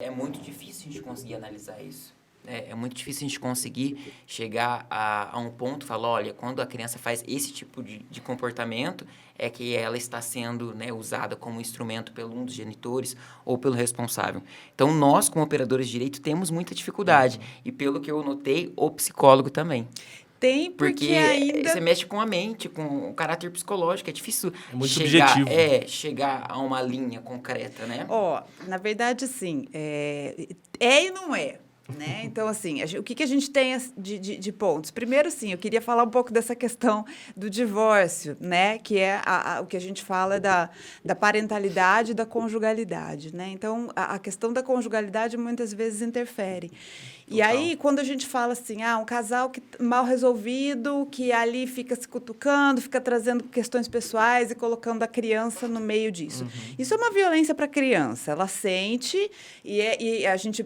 É muito difícil a gente conseguir analisar isso. É muito difícil a gente conseguir chegar a um ponto e falar, olha, quando a criança faz esse tipo de comportamento, é que ela está sendo, né, usada como instrumento pelo um dos genitores ou pelo responsável. Então, nós, como operadores de direito, temos muita dificuldade. E pelo que eu notei, o psicólogo também. Tem, porque ainda... você mexe com a mente, com o caráter psicológico. É difícil muito subjetivo. Chegar a uma linha concreta, né? Na verdade, assim, e não é. Né? Então, assim, o que a gente tem de pontos? Primeiro, sim, eu queria falar um pouco dessa questão do divórcio, né? Que é o que a gente fala da parentalidade e da conjugalidade. Né? Então, a questão da conjugalidade muitas vezes interfere. E aí, quando a gente fala assim, um casal mal resolvido, que ali fica se cutucando, fica trazendo questões pessoais e colocando a criança no meio disso. Isso é uma violência para a criança. Ela sente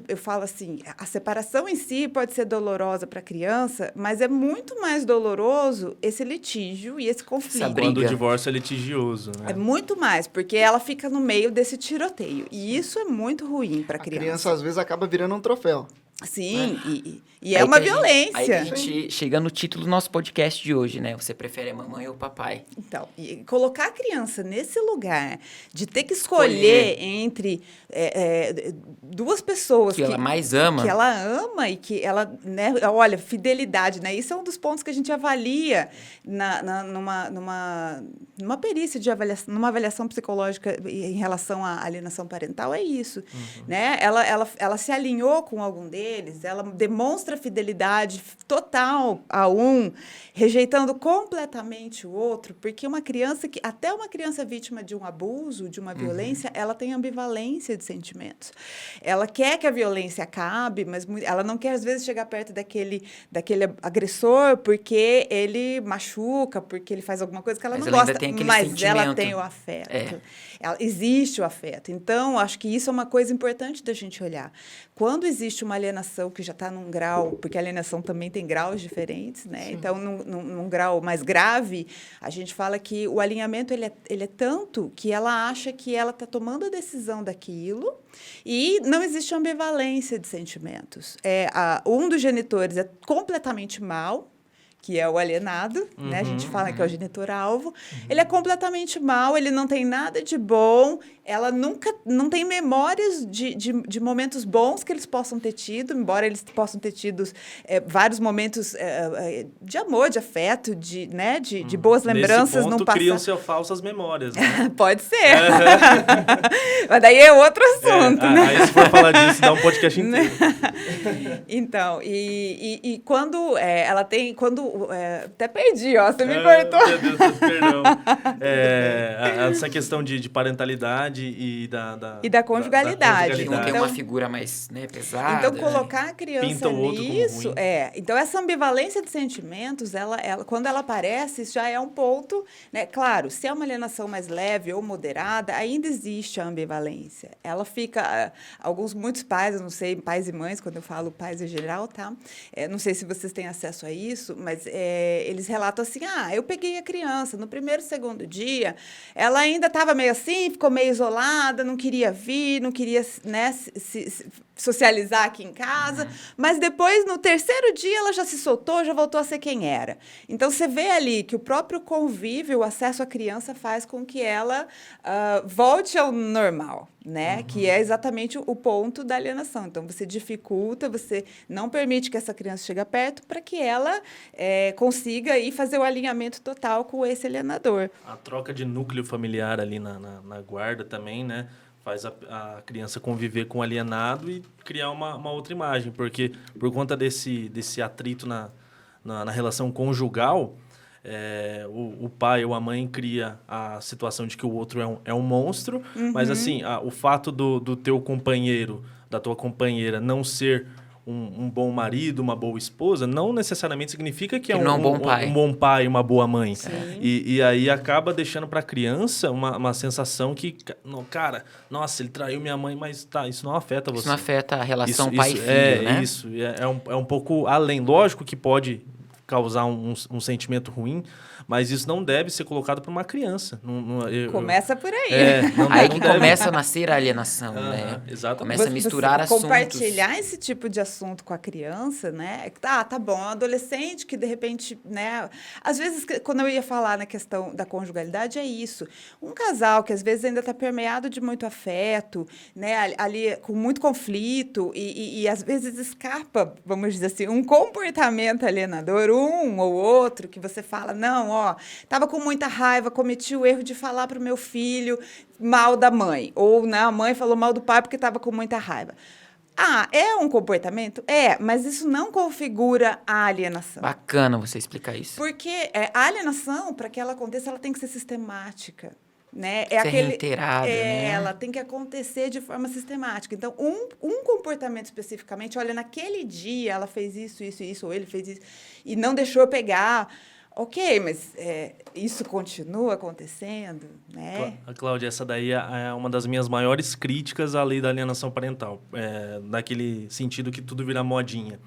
eu falo assim, a separação em si pode ser dolorosa para a criança, mas é muito mais doloroso esse litígio e esse conflito. Quando o divórcio é litigioso, né? É muito mais, porque ela fica no meio desse tiroteio. E isso é muito ruim para a criança. A criança, às vezes, acaba virando um troféu. Sim, e é uma violência. Aí a gente chega no título do nosso podcast de hoje, né? Você prefere a mamãe ou o papai? Então, e colocar a criança nesse lugar de ter que escolher entre duas pessoas que ela mais ama. Que ela ama e que ela, né? Olha, fidelidade, né? Isso é um dos pontos que a gente avalia numa perícia de avaliação, numa avaliação psicológica em relação à alienação parental, é isso, né? Ela se alinhou com algum deles, ela demonstra fidelidade total a um, rejeitando completamente o outro, porque até uma criança vítima de um abuso, de uma violência, ela tem ambivalência de sentimentos. Ela quer que a violência acabe, mas ela não quer, às vezes, chegar perto daquele agressor porque ele machuca, porque ele faz alguma coisa que ela não gosta, mas ela tem o afeto. Existe o afeto. Então, acho que isso é uma coisa importante da gente olhar. Quando existe uma alienação que já está num grau, porque a alienação também tem graus diferentes, né? Sim. Então, num grau mais grave, a gente fala que o alinhamento ele é tanto que ela acha que ela está tomando a decisão daquilo e não existe ambivalência de sentimentos. Um dos genitores é completamente mau, que é o alienado, né? A gente fala que é o genitor-alvo. Ele é completamente mau, ele não tem nada de bom, ela não tem memórias de momentos bons que eles possam ter tido, embora eles possam ter tido vários momentos de amor, de afeto, de boas lembranças no passado. Criam-se falsas memórias, né? Pode ser. Mas daí é outro assunto, né? Aí se for falar disso, dá um podcast inteiro. Então, e quando ela tem... até perdi, você me cortou. Meu Deus, perdão. Essa questão de parentalidade e da conjugalidade. Não tem uma figura mais, né, pesada. Então, colocar a criança nisso... Então, essa ambivalência de sentimentos, quando ela aparece, isso já é um ponto... Né? Claro, se é uma alienação mais leve ou moderada, ainda existe a ambivalência. Ela fica... muitos pais, eu não sei, pais e mães, quando eu falo pais em geral, tá? Não sei se vocês têm acesso a isso, mas eles relatam assim, eu peguei a criança, no primeiro, segundo dia, ela ainda estava meio assim, ficou meio isolada, não queria vir, não queria, né, se socializar aqui em casa, mas depois, no terceiro dia, ela já se soltou, já voltou a ser quem era. Então, você vê ali que o próprio convívio, o acesso à criança faz com que ela volte ao normal, né? Que é exatamente o ponto da alienação. Então, você dificulta, você não permite que essa criança chegue perto para que ela consiga aí fazer o alinhamento total com esse alienador. A troca de núcleo familiar ali na guarda também, né? Faz a criança conviver com o alienado e criar uma outra imagem, porque por conta desse atrito na relação conjugal, o pai ou a mãe cria a situação de que o outro é um monstro, mas assim, o fato do teu companheiro, da tua companheira não ser um bom marido, uma boa esposa, não necessariamente significa que é um bom pai, uma boa mãe. E aí acaba deixando para a criança uma sensação que, cara, nossa, ele traiu minha mãe, mas isso não afeta você. Isso não afeta a relação pai e filho, né? Isso, é um pouco além. Lógico que pode causar um sentimento ruim, mas isso não deve ser colocado para uma criança. Começa por aí. Aí que começa a nascer a alienação, né? Exatamente. Começa a misturar você assuntos. compartilhar esse tipo de assunto com a criança, né? Tá bom, um adolescente que de repente, né? Às vezes, quando eu ia falar na questão da conjugalidade, é isso. Um casal que às vezes ainda está permeado de muito afeto, né? Ali com muito conflito e às vezes escapa, vamos dizer assim, um comportamento alienador, um ou outro, que você fala, não, ó, tava com muita raiva, cometi o erro de falar para o meu filho mal da mãe, ou né, a mãe falou mal do pai porque estava com muita raiva. É um comportamento? Mas isso não configura a alienação. Bacana você explicar isso. Porque a alienação, para que ela aconteça, ela tem que ser sistemática. Né? Reiterada, né? Ela tem que acontecer de forma sistemática. Então, um comportamento especificamente, olha, naquele dia ela fez isso, ou ele fez isso, e não deixou eu pegar. Ok, mas isso continua acontecendo, né? Cláudia, essa daí é uma das minhas maiores críticas à lei da alienação parental, naquele sentido que tudo vira modinha.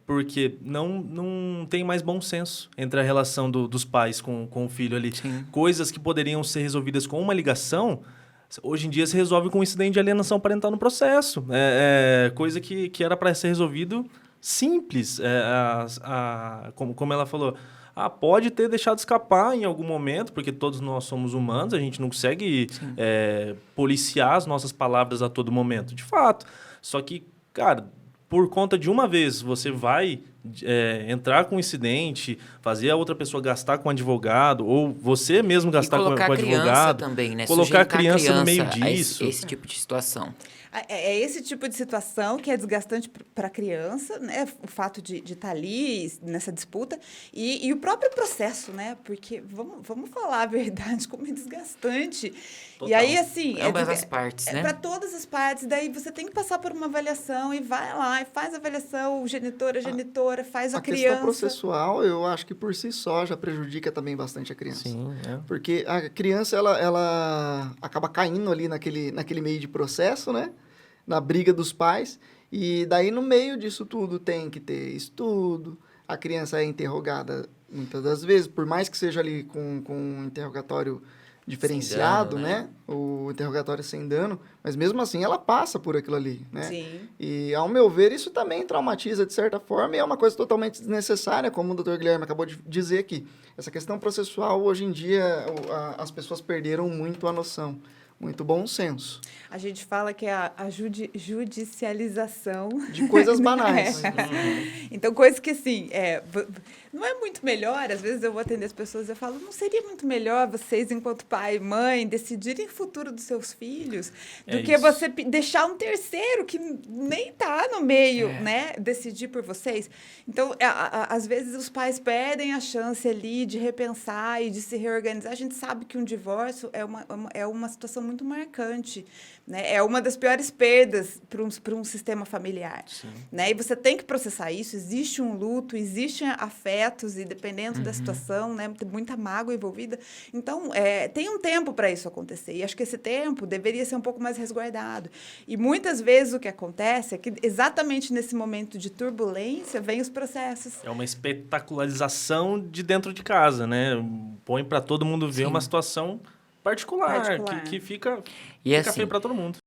Porque não tem mais bom senso entre a relação dos pais com o filho ali. Sim. Coisas que poderiam ser resolvidas com uma ligação, hoje em dia se resolve com um incidente de alienação parental no processo. Coisa que era para ser resolvido simples. Como ela falou, pode ter deixado escapar em algum momento, porque todos nós somos humanos, a gente não consegue policiar as nossas palavras a todo momento, de fato. Só que, cara, por conta de uma vez você vai entrar com um incidente, fazer a outra pessoa gastar com um advogado, ou você mesmo gastar com advogado. Também, né? Colocar a Sujeitar criança no meio disso. Esse tipo de situação. É esse tipo de situação que é desgastante para a criança, né? O fato de estar ali nessa disputa e o próprio processo, né? Porque vamos falar a verdade, como é desgastante. Total. E aí, assim... Ambas as partes, né? Para todas as partes. Daí você tem que passar por uma avaliação e vai lá e faz a avaliação, o genitor, a genitora, faz a criança. A questão processual, eu acho que por si só já prejudica também bastante a criança. Sim, Porque a criança, ela acaba caindo ali naquele meio de processo, né? Na briga dos pais, e daí no meio disso tudo tem que ter estudo, a criança é interrogada muitas das vezes, por mais que seja ali com um interrogatório diferenciado, dano, né? O interrogatório sem dano, mas mesmo assim ela passa por aquilo ali, né? Sim. E, ao meu ver, isso também traumatiza de certa forma e é uma coisa totalmente desnecessária, como o Dr. Guilherme acabou de dizer aqui. Essa questão processual, hoje em dia, as pessoas perderam muito a noção. Muito bom senso. A gente fala que é a judicialização... De coisas banais. Então, coisas que, assim, não é muito melhor, às vezes eu vou atender as pessoas e eu falo, não seria muito melhor vocês, enquanto pai e mãe, decidirem o futuro dos seus filhos do que você deixar um terceiro que nem está no meio, né, decidir por vocês? Então, às vezes os pais perdem a chance ali de repensar e de se reorganizar. A gente sabe que um divórcio é uma situação muito marcante, né? É uma das piores perdas para um sistema familiar, né? E você tem que processar isso. Existe um luto, existem afetos e dependendo da situação, né? Tem muita mágoa envolvida. Então, tem um tempo para isso acontecer. E acho que esse tempo deveria ser um pouco mais resguardado. E muitas vezes o que acontece é que exatamente nesse momento de turbulência vem os processos. É uma espetacularização de dentro de casa, né? Põe para todo mundo ver uma situação particular. Que fica assim, feio para todo mundo.